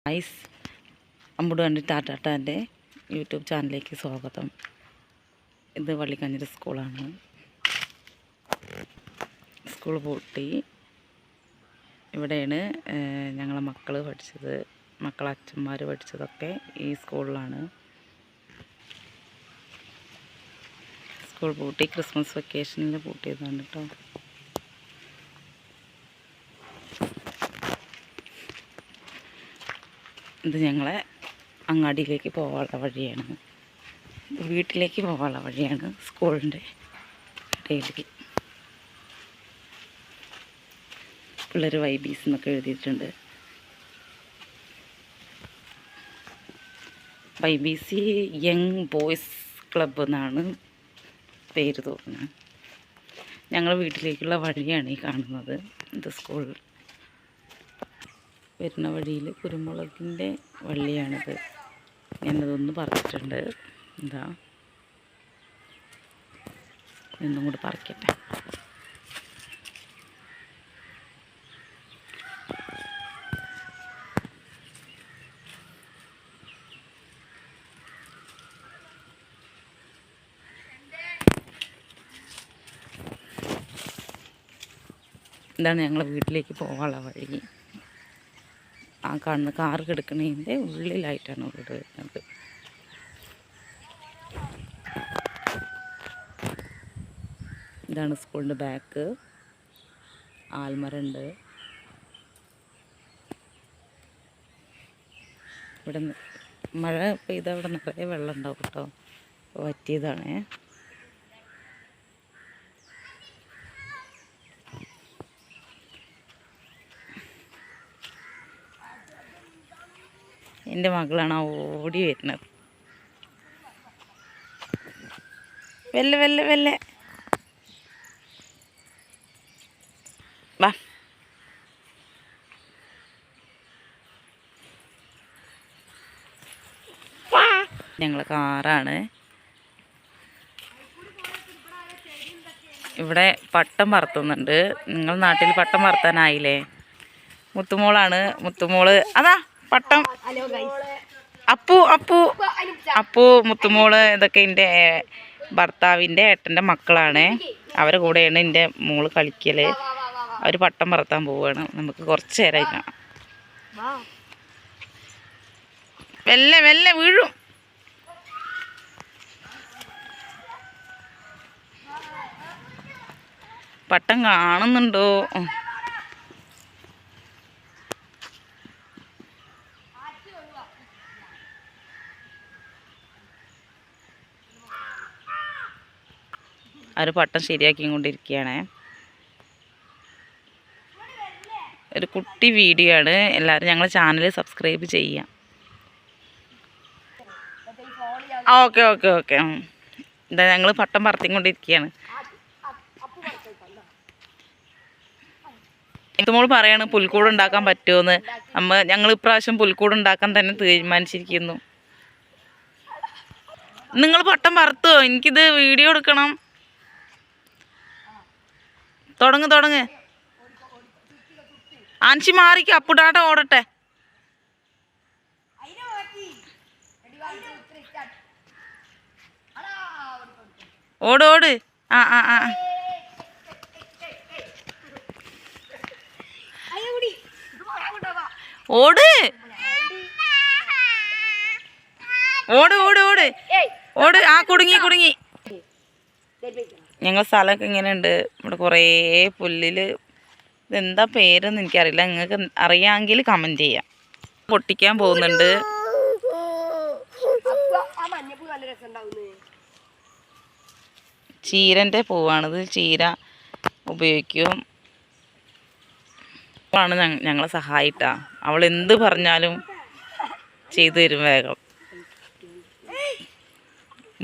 Guys, അമ്പുടുവണ്ടി ടാറ്റാൻ്റെ YouTube ചാനലിലേക്ക് സ്വാഗതം. ഇത് വള്ളിക്കഞ്ഞിരി സ്കൂളാണ്. സ്കൂൾ പൂട്ടി. ഇവിടെയാണ് ഞങ്ങളെ മക്കൾ പഠിച്ചത്. അച്ഛന്മാർ പഠിച്ചതൊക്കെ ഈ സ്കൂളിലാണ്. സ്കൂൾ പൂട്ടി. ക്രിസ്മസ് വെക്കേഷനിൽ പൂട്ടിയതാണ് കേട്ടോ. ഇത് ഞങ്ങളെ അങ്ങാടിയിലേക്ക് പോകാനുള്ള വഴിയാണ്, വീട്ടിലേക്ക് പോകാനുള്ള വഴിയാണ്. സ്കൂളിൻ്റെ ഇടയിലേക്ക് പിള്ളേർ YBC എന്നൊക്കെ എഴുതിയിട്ടുണ്ട്. YBC യങ് ബോയ്സ് ക്ലബ്ബ് എന്നാണ് പേര് തോന്നുന്നത്. ഞങ്ങൾ വീട്ടിലേക്കുള്ള വഴിയാണ് ഈ കാണുന്നത്. ഇത് സ്കൂൾ വരുന്ന വഴിയിൽ കുരുമുളകിൻ്റെ വള്ളിയാണിത്. ഞാനതൊന്ന് പറിച്ചിട്ടുണ്ട്. എന്താ എന്നും കൂടി പറിക്കട്ടെ. ഇതാണ് ഞങ്ങളെ വീട്ടിലേക്ക് പോകാനുള്ള വഴി. ആ കാണുന്ന കാറ് കിടക്കുന്നതിൻ്റെ ഉള്ളിലായിട്ടാണ് വീട് വരുന്നത്. ഇതാണ് സ്കൂളിൻ്റെ ബാക്ക്. ആൽമരമുണ്ട്. ഇവിടെ മഴ പെയ്ത ഇവിടെ നിറയെ വെള്ളം ഉണ്ടാവും കേട്ടോ. വറ്റിയതാണേ. എൻ്റെ മകളാണ് ഓടി വരുന്നത്. വെല്ലെ വെല്ലെ വെല്ലെ വാ. ഞങ്ങളെ കാറാണ്. ഇവിടെ പട്ടം പറത്തുന്നുണ്ട്. നിങ്ങൾ നാട്ടിൽ പട്ടം പറത്താനായില്ലേ? മുത്തുമോളാണ്. മുത്തുമോള് അതാ പട്ടം. അപ്പു മുത്തുമോള് ഇതൊക്കെ എൻ്റെ ഭർത്താവിൻ്റെ ഏട്ടൻ്റെ മക്കളാണ്. അവരെ കൂടെയാണ് എൻ്റെ മോള് കളിക്കല്. അവർ പട്ടം പറത്താൻ പോവുകയാണ്. നമുക്ക് കുറച്ച് നേരമായി കാണാം. വെല്ലെ വെല്ലെ വീഴും. പട്ടം കാണുന്നുണ്ടോ? അവർ പട്ടം ശരിയാക്കിക്കൊണ്ടിരിക്കുകയാണ്. ഒരു കുട്ടി വീഡിയോ ആണ്. എല്ലാവരും ഞങ്ങളുടെ ചാനൽ സബ്സ്ക്രൈബ് ചെയ്യാം. Okay okay okay. എന്താ ഞങ്ങൾ പട്ടം പറത്തിക്കൊണ്ടിരിക്കുകയാണ്. മോൾ പറയാണ് പുൽക്കൂട് ഉണ്ടാക്കാൻ പറ്റുമോയെന്ന്. ഞങ്ങൾ ഇപ്രാവശ്യം പുൽക്കൂട് ഉണ്ടാക്കാൻ തന്നെ തീരുമാനിച്ചിരിക്കുന്നു. നിങ്ങൾ പട്ടം പറത്തുമോ? എനിക്കിത് വീഡിയോ എടുക്കണം. തുടങ്ങ്. ആൻഷി മാറിക്ക്. അപ്പുടാട്ട ഓടട്ടെ. ഓട്. ആ ഓട്. ആ കുടുങ്ങി. ഞങ്ങൾ സ്ഥലമൊക്കെ ഇങ്ങനെയുണ്ട്. ഇവിടെ കുറേ പുല്ലില്. ഇതെന്താ പേരെന്ന് എനിക്കറിയില്ല. നിങ്ങൾക്ക് അറിയാമെങ്കിൽ കമൻറ്റ് ചെയ്യാം. പൊട്ടിക്കാൻ പോകുന്നുണ്ട്. ചീരൻ്റെ പൂവാണിത്. ചീര ഉപയോഗിക്കും. ആണ് ഞങ്ങളെ സഹായിട്ടാ. അവൾ എന്ത് പറഞ്ഞാലും ചെയ്തു തരും വേഗം.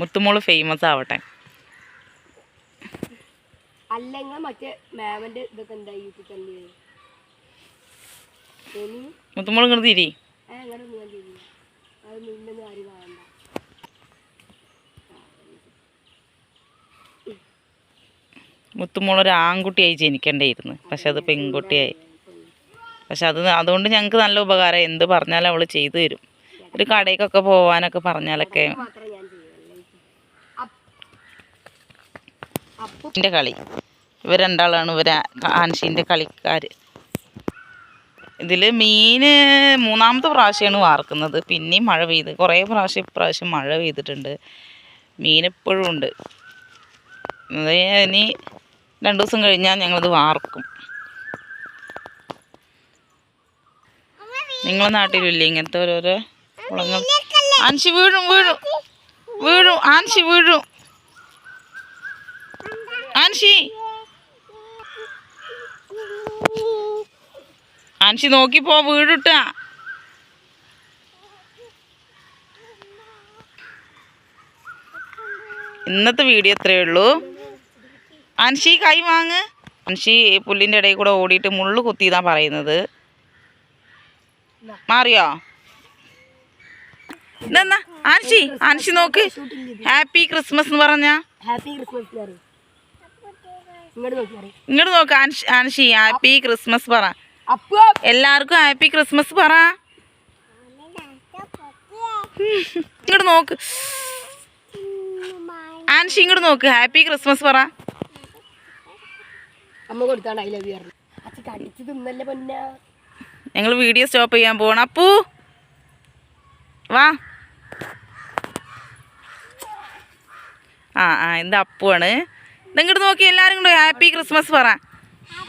മുത്തുമോള് ഫേമസ് ആവട്ടെ. മുത്തുമോള് ഇങ്ങോട്ട് തിരി. മുത്തുമോളൊരു ആൺകുട്ടിയായി ജനിക്കണ്ടായിരുന്നു. പക്ഷെ അത് പെൺകുട്ടിയായി. പക്ഷെ അതുകൊണ്ട് ഞങ്ങൾക്ക് നല്ല ഉപകാരം. എന്ത് പറഞ്ഞാലും അവൾ ചെയ്തു തരും. ഒരു കടയ്ക്കൊക്കെ പോവാനൊക്കെ പറഞ്ഞാലൊക്കെ. എൻ്റെ കളി ഇവർ രണ്ടാളാണ് ആൻഷീൻ്റെ കളിക്കാർ. ഇതിൽ മീൻ മൂന്നാമത്തെ പ്രാവശ്യമാണ് വാർക്കുന്നത്. പിന്നെയും മഴ പെയ്ത് കുറേ ഇപ്രാവശ്യം മഴ പെയ്തിട്ടുണ്ട്. മീൻ ഇപ്പോഴും ഉണ്ട്. ഇനി 2 ദിവസം കഴിഞ്ഞാൽ ഞങ്ങളത് വാർക്കും. നിങ്ങളെ നാട്ടിലില്ലേ ഇങ്ങനത്തെ ഓരോരോ കുളങ്ങൾ? ആൻഷി വീഴും വീഴും വീഴും ആൻഷി വീഴും. ആൻഷി ആൻഷി നോക്കിപ്പോ വീഴുട്ടാ. ഇന്നത്തെ വീഡിയോ ഇത്രയേ ഉള്ളൂ. ആൻഷി കൈ വാങ്ങ്. ആൻഷി പുല്ലിൻ്റെ ഇടയിൽ കൂടെ ഓടിയിട്ട് മുള്ളു കുത്തിയതാ പറയുന്നത്. മാറിയോ? ഇതെന്നാ ആൻഷി നോക്ക്. ഹാപ്പി ക്രിസ്മസ് എന്ന് പറഞ്ഞാ. ഇങ്ങോട്ട് നോക്ക് ആൻഷി ഹാപ്പി ക്രിസ്മസ് പറ. എല്ലാവർക്കും ഹാപ്പി ക്രിസ്മസ് പറ. ഇങ്ങോട്ട് നോക്ക് ആൻഷി, ഇങ്ങോട്ട് നോക്ക് ഹാപ്പി ക്രിസ്മസ് പറ. ഞങ്ങൾ വീഡിയോ സ്റ്റോപ്പ് ചെയ്യാൻ പോകണം. അപ്പൂ വാ. എന്താ അപ്പുവാണ്. ഇങ്ങോട്ട് നോക്കി എല്ലാവരും കൂടെ ഹാപ്പി ക്രിസ്മസ് പറ.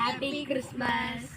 Happy Christmas.